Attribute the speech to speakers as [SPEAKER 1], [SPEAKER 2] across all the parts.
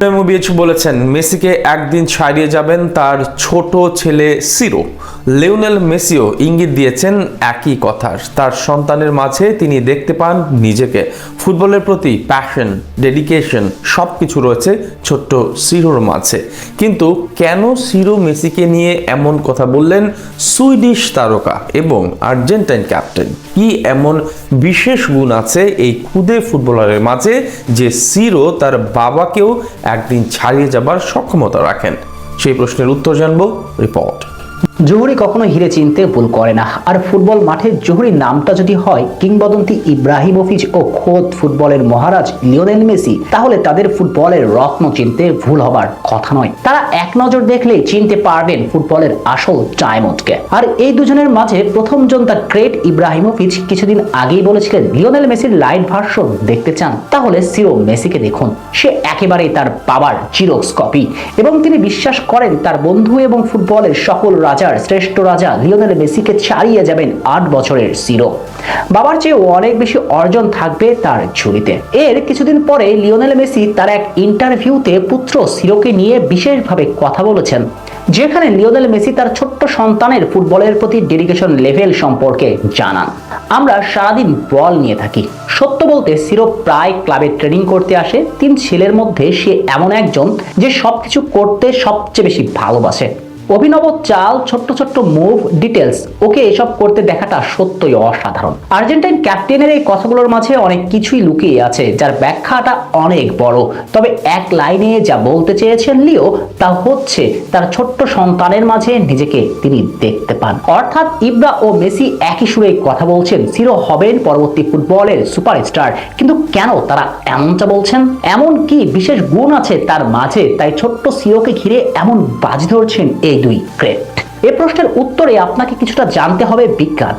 [SPEAKER 1] Ibrahimovic বলেছেন মেসিকে একদিন ছাড়িয়ে যাবেন তার ছোট ছেলে সিরো। লিওনেল মেসিও ইঙ্গিত দিয়েছেন একই কথার। তার সন্তানের মাঝে তিনি দেখতে পান নিজেকে। ফুটবলের প্রতি প্যাশন, ডেডিকেশন সবকিছু রয়েছে ছোট্ট সিরোর মাঝে। কিন্তু কেন সিরো মেসিকে নিয়ে এমন কথা বললেন সুইডিশ তারকা এবং আর্জেন্টাইন ক্যাপ্টেন? কি এমন বিশেষ গুণ আছে এই খুদে ফুটবলারের মাঝে যে সিরো তার বাবাকেও একদিন ছাড়িয়ে যাবার সক্ষমতা রাখেন? সেই প্রশ্নের উত্তর জানবো রিপোর্ট।
[SPEAKER 2] জহুরি কখনো হিরে চিনতে ভুল করে না। আর ফুটবল মাঠে জহুরির নামটা যদি হয় কিংবদন্তি ইব্রাহিমোভিচ ও খোদ ফুটবলের মহারাজ লিওনেল মেসি, তাহলে তাদের ফুটবলের রত্ন চিনতে ভুল হবার কথা নয়। তারা এক নজর দেখলেই চিনতে পারবেন ফুটবলের আসল ডায়মন্ডকে। আর এই দুজনের মাঝে প্রথমজন দ্য গ্রেট ইব্রাহিমোভিচ কিছুদিন আগেই বলেছিলেন লিওনেল মেসির লাইট ভার্সন দেখতে চান তাহলে সিরো মেসিকে দেখুন। সে একেবারেই তার বাবার জিরক্স কপি এবং তিনি বিশ্বাস করেন তার বন্ধু এবং ফুটবলের সকল রাজা শ্রেষ্ঠ রাজা লিওনেল মেসিকে ছাড়িয়ে যাবেন 8 বছরের সিরো। বাবার চেয়ে অনেক বেশি অর্জন থাকবে তার ঝুলিতে। এর কিছুদিন পরে লিওনেল মেসি তার এক ইন্টারভিউতে পুত্র সিরোকে নিয়ে বিশেষভাবে কথা বলেছেন, যেখানে লিওনেল মেসি তার ছোট্ট সন্তানের ফুটবলের প্রতি ডেডিকেশন লেভেল সম্পর্কে জানান। আমরা সারাদিন বল নিয়ে থাকি। সত্য বলতে সিরো প্রায় ক্লাবে ট্রেনিং করতে আসে। 3 ছেলের মধ্যে সে এমন একজন যে সবকিছু করতে সবচেয়ে বেশি ভালোবাসে। অভিনব চাল, ছোট্ট ছোট্ট মুভ, ডিটেলস, ওকে এসব করতে দেখাটা সত্যই অসাধারণ। আর্জেন্টাইন ক্যাপ্টেনের এই কথাগুলোর মাঝে অনেক কিছুই লুকিয়ে আছে যার ব্যাখ্যাটা অনেক বড়। তবে এক লাইনে যা বলতে চেয়েছেন লিও তা হচ্ছে তার ছোট্ট সন্তানের মাঝে নিজেকে তিনি দেখতে পান। অর্থাৎ ইব্রা ও মেসি একই সুরে কথা বলছেন সিরো হবেন পরবর্তী ফুটবলের সুপারস্টার। কিন্তু কেন তারা এমনটা বলছেন? এমন কি বিশেষ গুণ আছে তার মাঝে তাই ছোট্ট সিরোকে ঘিরে এমন বাজি ধরছেন এই দুই গ্রেট? এই প্রশ্নের উত্তরে আপনাকে কিছুটা জানতে হবে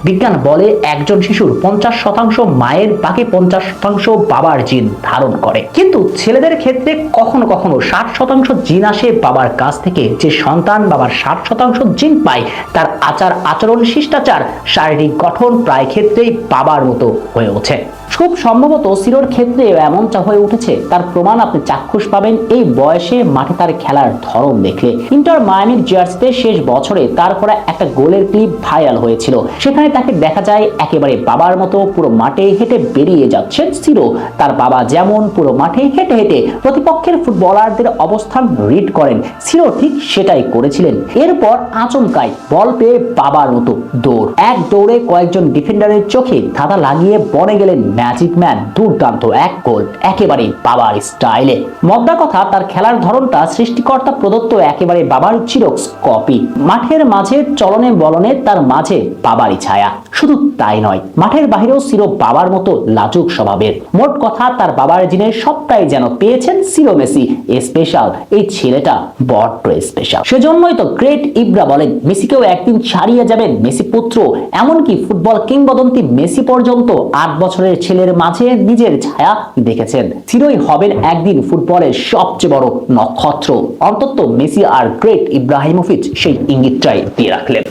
[SPEAKER 2] বিজ্ঞান বলে একজন শিশুর 50% মায়ের, বাকি 50% বাবার জিন ধারণ করে। কিন্তু ছেলেদের ক্ষেত্রে কখনো কখনো 60% জিন আসে বাবার কাছ থেকে। যে সন্তান বাবার 60% জিন পায় তার আচার আচরণ, শিষ্টাচার, শারীরিক গঠন প্রায় ক্ষেত্রেই বাবার মতো হয়ে ওঠে। খুব সম্ভবত সিরোর ক্ষেত্রে এমনটা হয়ে উঠেছে। তার প্রমাণ আপনি চাক্ষুষ পাবেন এই বয়সে মাঠে তার খেলার ধরন দেখলে। ইন্টার মায়ামির জার্সিতে শেষ বছরে তার করা একটা গোলের ক্লিপ ভাইরাল হয়েছিল। সেখানে তাকে দেখা যায় একেবারে বাবার মতো পুরো মাঠে হেঁটে বেরিয়ে যাচ্ছেন সিরো। তার বাবা যেমন পুরো মাঠে হেঁটে হেঁটে প্রতিপক্ষের ফুটবলারদের অবস্থান রিড করেন, সিরো ঠিক সেটাই করেছিলেন। এরপর আচমকাই বল পেয়ে বাবার মতো দৌড়, এক দৌড়ে কয়েকজন ডিফেন্ডারের চোখে ধাঁধা লাগিয়ে বনে গেলেন ম্যাজিক ম্যান। দুর্দান্ত এক গোল, একেবারে বাবার স্টাইলে। মদ্দা কথা, তার খেলার ধরনটা সৃষ্টিকর্তা প্রদত্ত একেবারে বাবার জিরক্স কপি। মাঠের মাঝে চলনে বলনে তার মাঝে বাবারই ছায়া। শুধু তাই নয়, মাঠের বাহিরেও সিরো বাবার মতো লাজুক স্বভাবের। মোট কথা তার বাবার জিনের সবটাই যেন পেয়েছেন সিরো মেসি। স্পেশাল এই ছেলেটা, বড্ড স্পেশাল। সেজন্যই তো গ্রেট ইব্রা বলেন মেসিকেও একদিন ছাড়িয়ে যাবেন মেসি পুত্র। এমনকি ফুটবল কিংবদন্তি মেসি পর্যন্ত 8 বছরের ছেলের মাঝে নিজের ছায়া দেখেছেন। সিরোই হবেন একদিন ফুটবলের সবচেয়ে বড় নক্ষত্র। অন্তত মেসি আর গ্রেট ইব্রাহিমোভিচ সেই ইঙ্গিতটাই দিয়ে রাখলেন।